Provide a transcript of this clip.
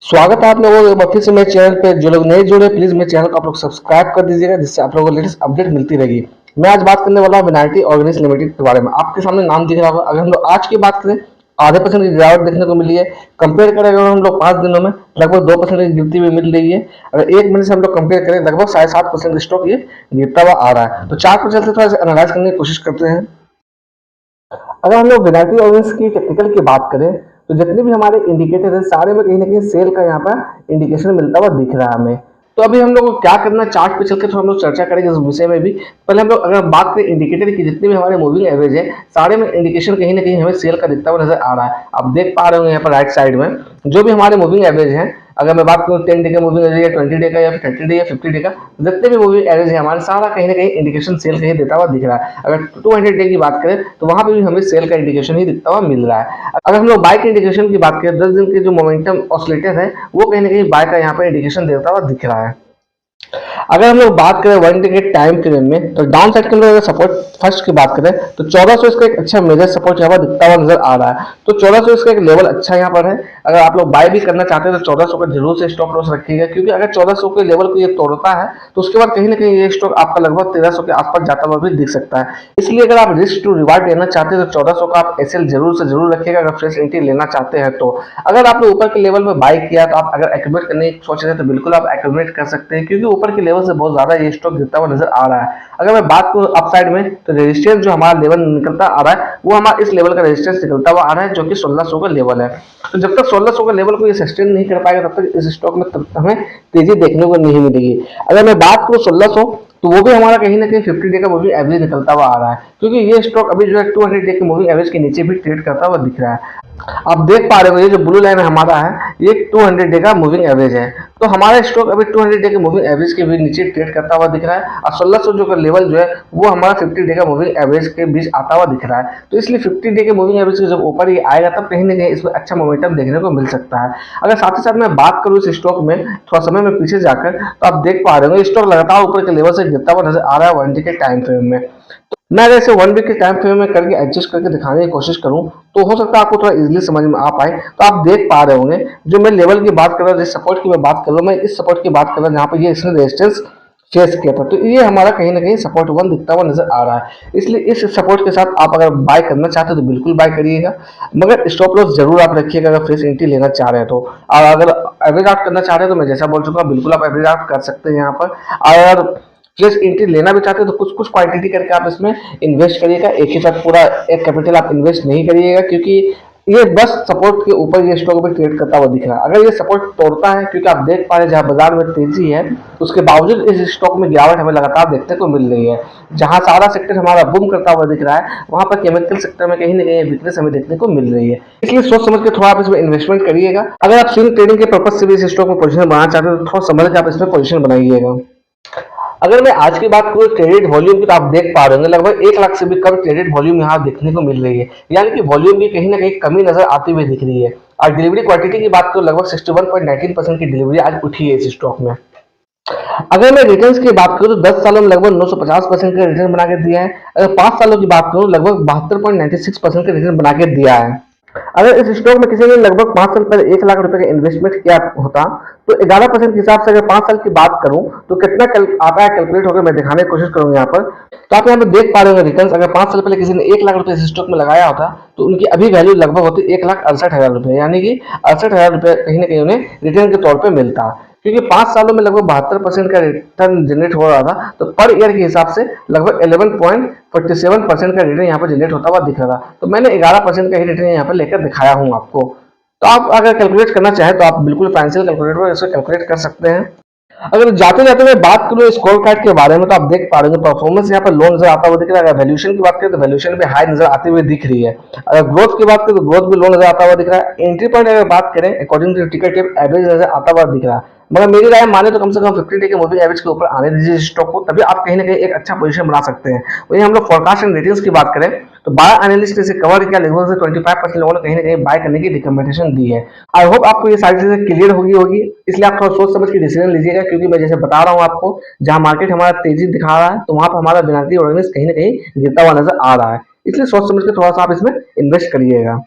स्वागत है आप लोगों का फिर से मेरे चैनल पे। जो लोग नहीं जुड़े प्लीज मेरे चैनल को आप लोग सब्सक्राइब कर दीजिएगा, जिससे आप लोगों को लेटेस्ट अपडेट मिलती रहेगी। मैं आज बात करने वाला हूँ विनायटी ऑर्गेनिक्स लिमिटेड के बारे में। आपके सामने नाम दिख रहा होगा। अगर हम लोग आज की बात करें, आधे % की गिरावट देखने को मिली है। कंपेयर करें अगर हम लोग 5 दिनों में, लगभग 2% की गिरती हुई मिल रही है। अगर 1 महीने से हम लोग कंपेयर करें, लगभग 7.5% स्टॉक ये गिरता हुआ आ रहा है। तो चार्ट पर चलते थोड़ा सा एनालाइज करने की कोशिश करते हैं। अगर हम लोग विनायटी ऑर्गेनिक्स की टेक्निकल की बात करें, तो जितने भी हमारे इंडिकेटर है सारे में कहीं ना कहीं सेल का यहाँ पर इंडिकेशन मिलता हुआ दिख रहा है हमें। तो अभी हम लोग को क्या करना है, चार्ट पे चलकर थोड़ा हम लोग चर्चा करेंगे इस विषय में भी। पहले हम लोग अगर बात करें इंडिकेटर की, जितने भी हमारे मूविंग एवरेज है सारे में इंडिकेशन कहीं ना कहीं हमें सेल का दिखता हुआ नजर आ रहा है। आप देख पा रहे होंगे यहाँ पर राइट साइड में जो भी हमारे मूविंग एवरेज है। अगर मैं बात करूँ 10 डे का मूविंग एवरेज या 20 डे का या 30 डे या 50 डे का, जितने भी मूविंग एवरेज है हमारे सारा कहीं ना कहीं इंडिकेशन सेल का ही देता हुआ दिख रहा है। अगर 200 डे की बात करें तो वहां पे भी हमें सेल का इंडिकेशन ही दिखता हुआ मिल रहा है। अगर हम लोग बाय के इंडिकेशन की बात करें, 10 दिन के जो मोमेंटम ऑसिलेटर है वो कहीं ना कहीं बाय का यहाँ पर इंडिकेशन देता हुआ दिख रहा है। अगर हम लोग बात करें 1 डे के टाइम फ्रेम में, तो डाउन साइड के अंदर अगर सपोर्ट फर्स्ट की बात करें तो 1400 इसका एक अच्छा मेजर सपोर्ट यहाँ पर दिखता हुआ नजर आ रहा है। तो 1400 इसका एक लेवल अच्छा यहाँ पर है। अगर आप लोग बाय भी करना चाहते हैं तो 1400 का जरूर से स्टॉप लॉस रखिएगा, क्योंकि अगर 1400 के लेवल को ये तोड़ता है तो उसके बाद कहीं ना कहीं ये स्टॉक आपका लगभग 1300 के आसपास जाता हुआ भी दिख सकता है। इसलिए अगर आप रिस्क टू रिवार्ड लेना चाहते हैं तो 1400 का आप एसएल जरूर से जरूर रखिएगा, अगर फ्रेश एंट्री लेना चाहते हैं तो। अगर आपने ऊपर के लेवल में बाय किया तो आप अगर एक्यूमुलेट करने की सोच रहे हैं तो बिल्कुल आप एक्यूमुलेट कर सकते हैं, क्योंकि ऊपर के लेवल से बहुत ज्यादा ये स्टॉक गिरता हुआ नजर आ रहा है। अगर मैं बात करूं अपसाइड में, तो रेजिस्टेंस जो हमारा लेवल निकलता आ रहा है वो हमारा इस लेवल का रेजिस्टेंस निकलता हुआ आ रहा है, जो कि 1600 का लेवल है। तो जब तक 1600 का लेवल को ये सस्टेन नहीं कर पाएगा तब तक इस स्टॉक में हमें तेजी देखने को नहीं मिलेगी। अगर मैं बात करूं 1600, तो वो भी हमारा कहीं ना कहीं 50 डे का मूविंग एवरेज निकलता हुआ आ रहा है, क्योंकि ये स्टॉक अभी जो है 200 डे के मूविंग एवरेज के नीचे भी ट्रेड करता हुआ दिख रहा है। आप देख पा रहे हो ये जो ब्लू लाइन हमारा है ये 200 डे का मूविंग एवरेज है। तो हमारा स्टॉक अभी 200 डे के मूविंग एवरेज के भी नीचे ट्रेड करता हुआ दिख रहा है, और 1600 जो का लेवल जो है वो हमारा 50 डे का मूविंग एवरेज के बीच आता हुआ दिख रहा है। तो इसलिए 50 डे के मूविंग एवरेज के जब ऊपर ही आएगा तब कहीं ना कहीं इसमें अच्छा मोमेंटम देखने को मिल सकता है। अगर साथ ही साथ मैं बात करूँ इस स्टॉक में थोड़ा समय में पीछे जाकर, तो आप देख पा रहे हो स्टॉक लगातार ऊपर के लेवल से गिरता हुआ नजर आ रहा है 1 डे के टाइम फ्रेम में। मैं अगर इसे 1 वीक के टाइम फ्रेम में करके एडजस्ट करके दिखाने की कोशिश करूं तो हो सकता है आपको थोड़ा इजीली समझ में आ पाए। तो आप देख पा रहे होंगे जो मैं लेवल की बात कर रहा हूँ, जिस सपोर्ट की मैं बात कर रहा हूँ, मैं इस सपोर्ट की बात कर रहा हूँ जहाँ पर ये इसने रेजिस्टेंस फेस किया था। तो ये हमारा कहीं ना कहीं सपोर्ट 1 दिखता हुआ नजर आ रहा है। इसलिए इस सपोर्ट के साथ आप अगर बाय करना चाहते हो तो बिल्कुल बाय करिएगा, मगर स्टॉप लॉस जरूर आप रखिएगा अगर फ्रेश एंट्री लेना चाह रहे हैं तो। और अगर एवरेज आउट करना चाह रहे हैं तो मैं जैसा बोल चुका हूँ बिल्कुल आप एवरेज आउट कर सकते हैं यहाँ पर। अगर फ्रेश एंट्री लेना भी चाहते हैं तो कुछ कुछ क्वांटिटी करके आप इसमें इन्वेस्ट करिएगा, एक ही साथ पूरा एक कैपिटल आप इन्वेस्ट नहीं करिएगा, क्योंकि ये बस सपोर्ट के ऊपर ये स्टॉक में ट्रेड करता हुआ दिख रहा है। अगर ये सपोर्ट तोड़ता है, क्योंकि आप देख पा रहे हैं जहां बाजार में तेजी है उसके बावजूद इस स्टॉक में गिरावट हमें लगातार देखने को मिल रही है। जहां सारा सेक्टर हमारा बूम करता हुआ दिख रहा है वहां पर केमिकल सेक्टर में कहीं ना कहीं वीकनेस हमें देखने को मिल रही है। इसलिए सोच समझ के थोड़ा आप इसमें इन्वेस्टमेंट करिएगा। अगर आप स्विंग ट्रेडिंग के पर्पज से भी इस स्टॉक में पोजिशन बनाना चाहते हैं तो थोड़ा समझ के आप इसमें पोजिशन बनाइएगा। अगर मैं आज की बात करूँ ट्रेडेड वॉल्यूम की, तो आप देख पा रहे होंगे लगभग 1 लाख से भी कम ट्रेडेड वॉल्यूम यहाँ देखने को मिल रही है, यानी कि वॉल्यूम की कहीं ना कहीं कमी नजर आती हुई दिख रही है। और डिलीवरी क्वांटिटी की बात करूँ, लगभग 61.19% की डिलीवरी आज उठी है इस स्टॉक में। अगर मैं रिटर्न्स की बात करूँ तो 10 सालों में लगभग 950% का रिटर्न बना के दिया है। अगर 5 सालों की बात करूँ लगभग 72.96% का रिटर्न बना के दिया है। अगर इस स्टॉक में किसी ने लगभग 5 साल पहले 1 लाख रुपए का इन्वेस्टमेंट किया होता तो 11% के हिसाब से अगर 5 साल की बात करूं तो कितना आता है कैलकुलेट होकर मैं दिखाने की कोशिश करूंगा यहाँ पर। तो आप यहाँ पे देख पा रहे होंगे रिटर्न, अगर 5 साल पहले किसी ने 1 लाख रुपए इस स्टॉक में लगाया होता तो उनकी अभी वैल्यू लगभग होती 1,68,000 रुपए, यानी कि 68,000 रुपए कहीं ना कहीं उन्हें रिटर्न के तौर पर मिलता, क्योंकि 5 सालों में लगभग 72% का रिटर्न जनरेट हो रहा था। तो पर ईयर के हिसाब से लगभग 11.47% का रिटर्न यहाँ पर जनरेट होता हुआ दिख रहा था। तो मैंने 11% का ही रिटर्न यहाँ पर लेकर दिखाया हूँ आपको। तो आप अगर कैलकुलेट करना चाहें तो आप बिल्कुल फाइनेंशियल कैलकुलेटर पर इसको कैलकुलेट कर सकते हैं। अगर जाते जाते मैं बात करूँ स्कोर कार्ड के बारे में, तो आप देख पा रहे हैं परफॉर्मेंस यहाँ पर लो नजर आता हुआ दिख रहा है। अगर वैल्यूएशन की बात करें तो वैल्यूएशन भी हाई नजर आती हुई दिख रही है। अगर ग्रोथ की बात करें तो ग्रोथ भी लो नजर आता हुआ दिख रहा है। एंट्री पॉइंट अगर बात करें according to ticker tape average नजर आता हुआ दिख रहा है, मगर मेरी राय माने तो कम से कम 50 डे के मूविंग एवरेज के ऊपर आने दीजिए स्टॉक को, तभी आप कहीं ना कहीं एक अच्छा पोजीशन बना सकते हैं। वही हम लोग फोरकास्ट एंड रेटिंग्स की बात करें तो 12 एनालिस्ट ने इसे कवर किया, लगभग से 25% लोगों ने कहीं ना कहीं बाय करने की रिकमेंडेशन दी है। आई होप आपको ये सारी चीजें क्लियर होगी, इसलिए आप थोड़ा सोच समझ के डिसीजन लीजिएगा, क्योंकि मैं जैसे बता रहा हूँ आपको जहां मार्केट हमारा तेजी दिखा रहा है तो वहां पर हमारा विनायटी ऑर्गेनिक्स कहीं ना कहीं गिरता हुआ नजर आ रहा है। इसलिए सोच समझ के थोड़ा सा आप इसमें इन्वेस्ट करिएगा।